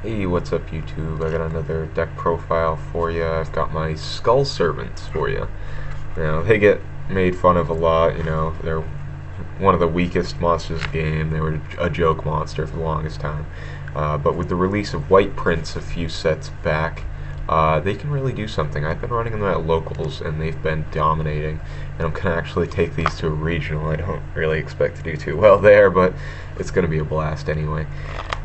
Hey, what's up YouTube? I got another deck profile for you. I've got my Skull Servants for you. Now, they get made fun of a lot, they're one of the weakest monsters in the game. They were a joke monster for the longest time. But with the release of White Prince a few sets back, they can really do something. I've been running them at locals, and they've been dominating. And I'm going to actually take these to a regional. I don't really expect to do too well there, but it's going to be a blast anyway.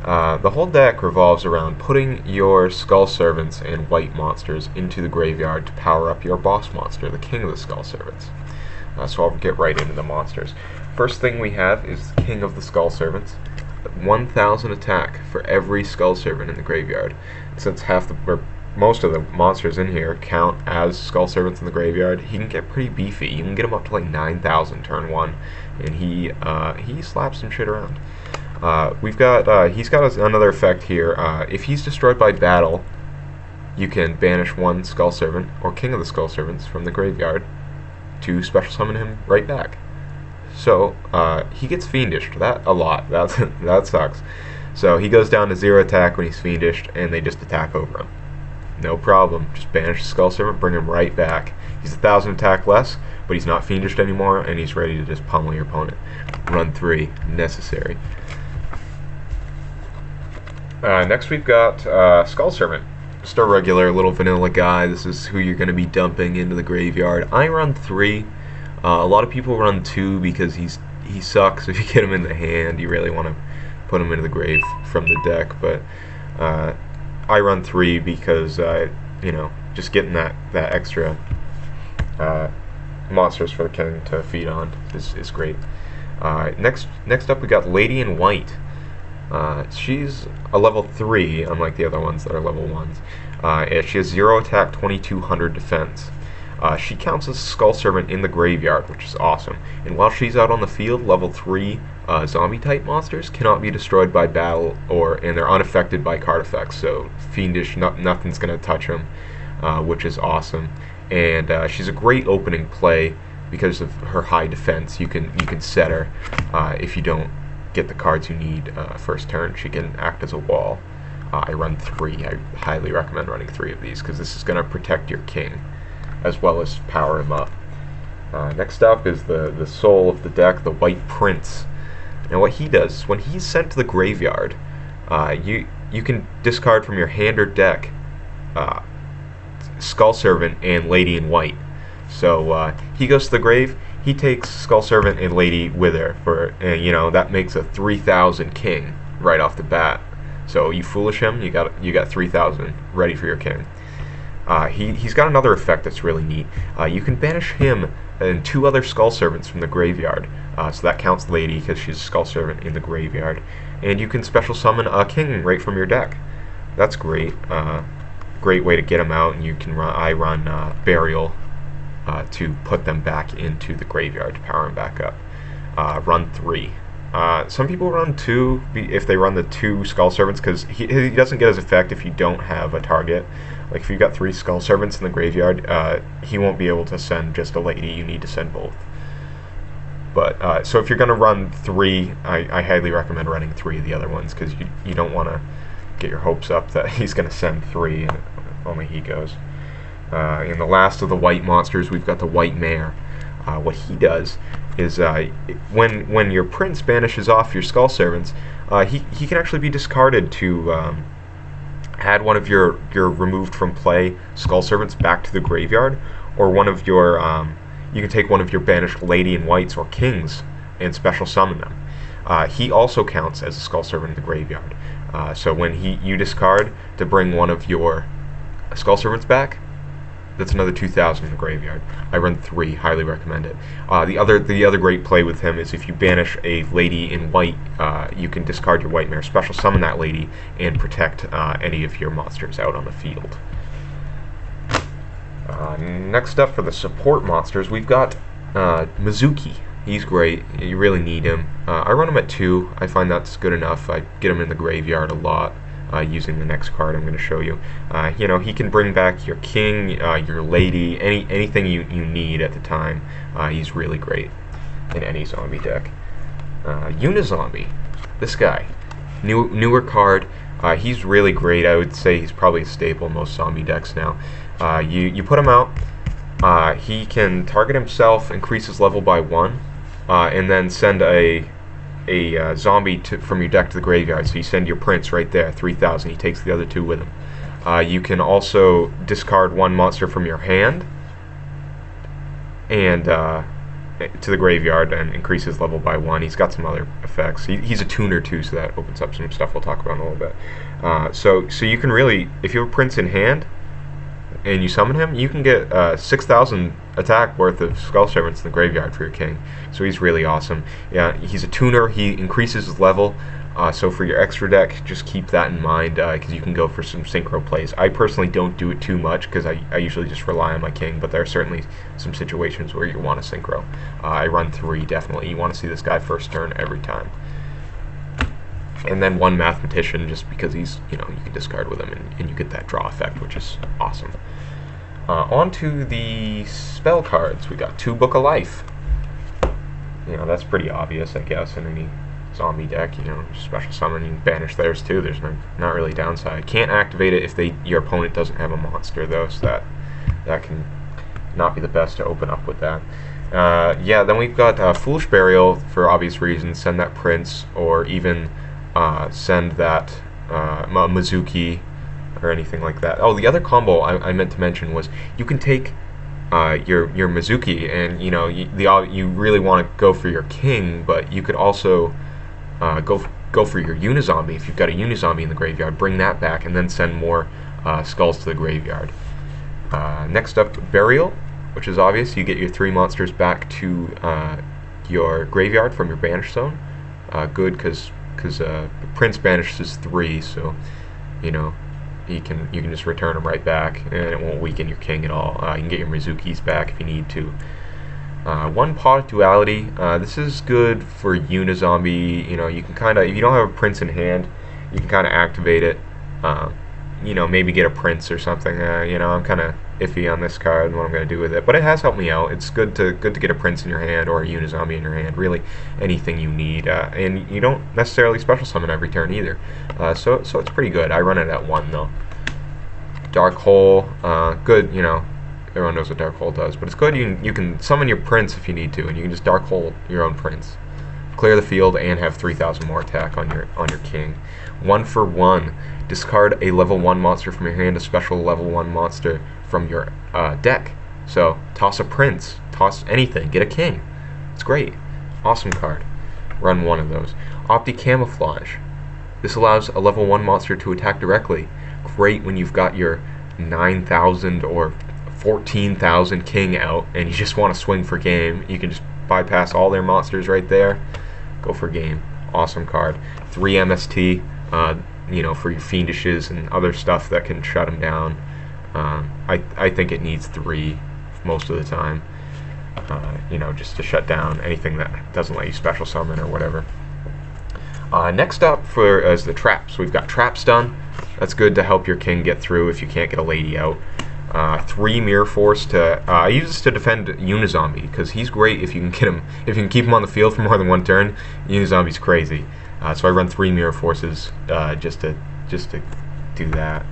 The whole deck revolves around putting your Skull Servants and white monsters into the graveyard to power up your boss monster, the King of the Skull Servants. So I'll get right into the monsters. First thing we have is the King of the Skull Servants. 1,000 attack for every Skull Servant in the graveyard. Since most of the monsters in here count as Skull Servants in the graveyard, he can get pretty beefy. You can get him up to like 9,000 turn 1, and he slaps some shit around. He's got another effect here. If he's destroyed by battle, you can banish one Skull Servant, or King of the Skull Servants, from the graveyard to special summon him right back. So, he gets fiendished a lot. That sucks. So he goes down to 0 attack when he's fiendished, and they just attack over him. No problem. Just banish the Skull Servant, bring him right back. He's 1,000 attack less, but he's not fiendished anymore, and he's ready to just pummel your opponent. Run 3, necessary. Next we've got Skull Servant. Just a regular little vanilla guy. This is who you're going to be dumping into the graveyard. I run 3. A lot of people run 2 because he sucks. If you get him in the hand, you really want to put him into the grave from the deck. But I run 3 because just getting that extra monsters for the king to feed on is great. Next up we got Lady in White. She's a level 3, unlike the other ones that are level 1s. She has 0 attack, 2,200 defense. She counts as a Skull Servant in the graveyard, which is awesome. And while she's out on the field, level 3 zombie-type monsters cannot be destroyed by battle, and they're unaffected by card effects. So Fiendish, nothing's going to touch them, which is awesome. And she's a great opening play because of her high defense. You can set her if you don't get the cards you need first turn. She can act as a wall. I run 3. I highly recommend running 3 of these because this is going to protect your king as well as power him up. Next up is the soul of the deck, the White Prince. Now what he does is when he's sent to the graveyard, you can discard from your hand or deck Skull Servant and Lady in White. So he goes to the grave. He takes Skull Servant and Lady with her that makes a 3,000 king right off the bat. So you foolish him, you got 3,000 ready for your king. He's got another effect that's really neat. You can banish him and 2 other Skull Servants from the graveyard. So that counts Lady because she's a Skull Servant in the graveyard. And you can special summon a king right from your deck. That's great. Great way to get him out. And you can I run Burial to put them back into the graveyard to power them back up. Run 3. Some people run 2 if they run the 2 Skull Servants because he doesn't get his effect if you don't have a target. Like if you've got 3 Skull Servants in the graveyard, he won't be able to send just a Lady. You need to send both. But so if you're going to run 3, I highly recommend running 3 of the other ones because you don't want to get your hopes up that he's going to send 3 and only he goes. In the last of the white monsters, we've got the White Mare. What he does is when your prince banishes off your Skull Servants, he can actually be discarded to add one of your removed from play Skull Servants back to the graveyard, or one of your you can take one of your banished Lady in Whites or Kings and special summon them. He also counts as a Skull Servant in the graveyard. So when you discard to bring one of your Skull Servants back, that's another 2,000 in the graveyard. I run 3, highly recommend it. The other great play with him is if you banish a Lady in White, you can discard your White Mare, special summon that Lady, and protect any of your monsters out on the field. Next up for the support monsters, we've got Mizuki. He's great. You really need him. I run him at 2. I find that's good enough. I get him in the graveyard a lot. Using the next card I'm going to show you. He can bring back your king, your lady, anything you need at the time. He's really great in any zombie deck. Unizombie. This guy. Newer card. He's really great. I would say he's probably a staple in most zombie decks now. You put him out. He can target himself, increase his level by 1, and then send a zombie from your deck to the graveyard. So you send your Prince right there, 3,000. He takes the other 2 with him. You can also discard 1 monster from your hand and to the graveyard and increase his level by 1. He's got some other effects. He's a tuner too, so that opens up some stuff we'll talk about in a little bit. So you can really, if you have a Prince in hand and you summon him, you can get 6,000 attack worth of Skull Servants in the graveyard for your king. So he's really awesome. Yeah, he's a tuner. He increases his level. So for your extra deck, just keep that in mind, because you can go for some synchro plays. I personally don't do it too much because I usually just rely on my king, but there are certainly some situations where you want to synchro. I run 3, definitely. You want to see this guy first turn every time. And then 1 Mathematician, just because he's, you can discard with him and you get that draw effect, which is awesome. On to the spell cards. We got 2 Book of Life. That's pretty obvious, I guess, in any zombie deck. Special summon, you can banish theirs too. There's not really downside. Can't activate it if your opponent doesn't have a monster though, so that can not be the best to open up with that. Yeah, then we've got Foolish Burial for obvious reasons. Send that Prince, or even send that Mizuki or anything like that. Oh, the other combo I meant to mention was you can take your Mizuki, and you really want to go for your king, but you could also go for your Unizombie. If you've got a Unizombie in the graveyard, bring that back and then send more skulls to the graveyard. Next up, Burial, which is obvious. You get your 3 monsters back to your graveyard from your banish zone. Good, because Prince banishes 3, so you can just return them right back, and it won't weaken your king at all. You can get your Mizukis back if you need to. 1 Pot of Duality. This is good for Unizombie. You can kind of, if you don't have a Prince in hand, you can kind of activate it. Maybe get a Prince or something. I'm kind of iffy on this card and what I'm going to do with it, but it has helped me out. It's good to get a Prince in your hand or a Unizombie in your hand. Really, anything you need, and you don't necessarily special summon every turn either. So it's pretty good. I run it at 1 though. Dark Hole, good. Everyone knows what Dark Hole does, but it's good. You can summon your Prince if you need to, and you can just Dark Hole your own Prince, clear the field, and have 3,000 more attack on your king. 1 for 1. Discard a level 1 monster from your hand, a special level 1 monster from your deck. So toss a Prince, toss anything, get a king. It's great, awesome card. Run 1 of those. Opti Camouflage. This allows a level 1 monster to attack directly. Great when you've got your 9,000 or 14,000 king out and you just want to swing for game. You can just bypass all their monsters right there, go for game. Awesome card. 3 MST, for your Fiendishes and other stuff that can shut them down. I think it needs 3 most of the time, just to shut down anything that doesn't let you special summon or whatever. Next up is the traps. We've got Trap Stun. That's good to help your king get through if you can't get a lady out. 3 Mirror Force I use this to defend Unizombie, because he's great if you can get him, if you can keep him on the field for more than 1 turn. Unizombie's crazy. So I run 3 Mirror Forces just to do that.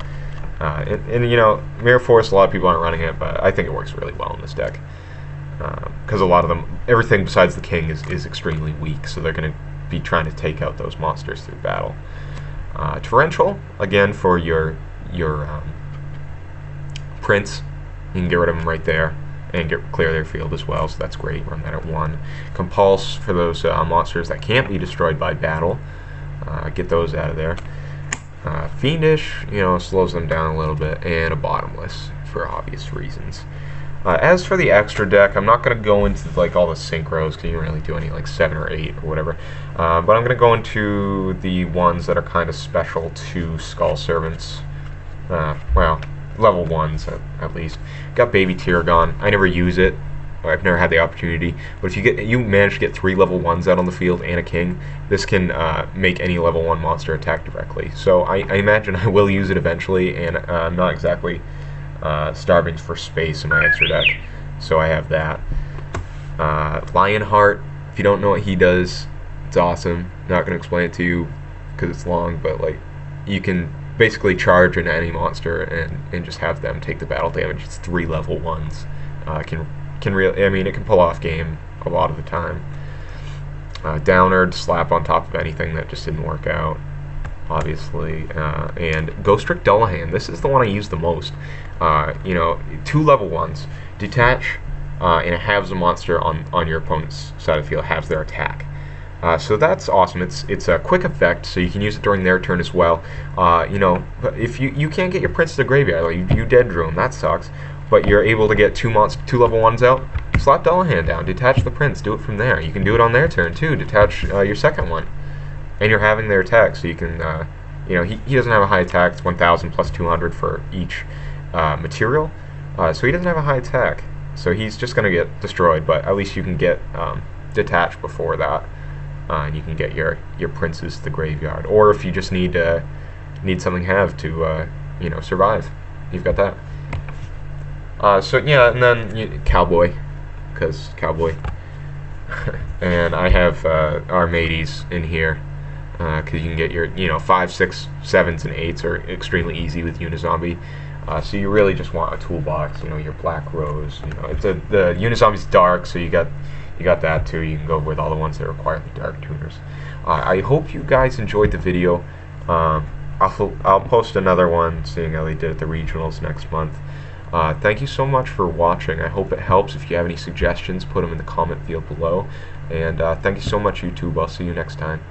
Mirror Force, a lot of people aren't running it, but I think it works really well in this deck, because a lot of them, everything besides the king is extremely weak, so they're going to be trying to take out those monsters through battle. Torrential, again, for your Prince. You can get rid of them right there and clear their field as well, so that's great. Run that at 1. Compulse for those monsters that can't be destroyed by battle. Get those out of there. Fiendish, slows them down a little bit, and a Bottomless for obvious reasons. As for the extra deck, I'm not going to go into all the synchros, because you can really do any 7 or 8 or whatever. But I'm going to go into the ones that are kind of special to Skull Servants. Well, level 1s at least. Got Baby Tiragon. I never use it. I've never had the opportunity. But if you manage to get 3 level 1s out on the field and a king, this can make any level 1 monster attack directly. So I imagine I will use it eventually, and I'm not exactly starving for space in my extra deck, so I have that. Lionheart, if you don't know what he does, it's awesome. Not going to explain it to you because it's long, but you can basically charge into any monster and just have them take the battle damage. It's 3 level 1s. Can really, I mean, it can pull off game a lot of the time. Downer to slap on top of anything that just didn't work out, obviously. And Ghostrick Dullahan, this is the one I use the most. 2 level 1s. Detach, and it halves a monster on your opponent's side of the field, halves their attack. So that's awesome. It's a quick effect, so you can use it during their turn as well. If you can't get your prince to the graveyard, like you dead drew him, that sucks. But you're able to get 2 level 1s out. Slap Dullahan down, detach the prince, do it from there. You can do it on their turn too. Detach your second one, and you're having their attack, so you can. He doesn't have a high attack. It's 1,000 plus 200 for each material, so he doesn't have a high attack. So he's just gonna get destroyed. But at least you can get detached before that. And you can get your princes to the graveyard, or if you just need something have to survive, you've got that. So yeah, and then Cowboy, because Cowboy, and I have our mateys in here, because you can get your 5, 6, 7s, and 8s are extremely easy with Unizombie. So you really just want a toolbox, your Black Rose. The Unizombie's dark, so you got that too. You can go with all the ones that require the dark tuners. I hope you guys enjoyed the video. I'll post another one, seeing how they did at the regionals next month. Thank you so much for watching. I hope it helps. If you have any suggestions, put them in the comment field below. And thank you so much, YouTube. I'll see you next time.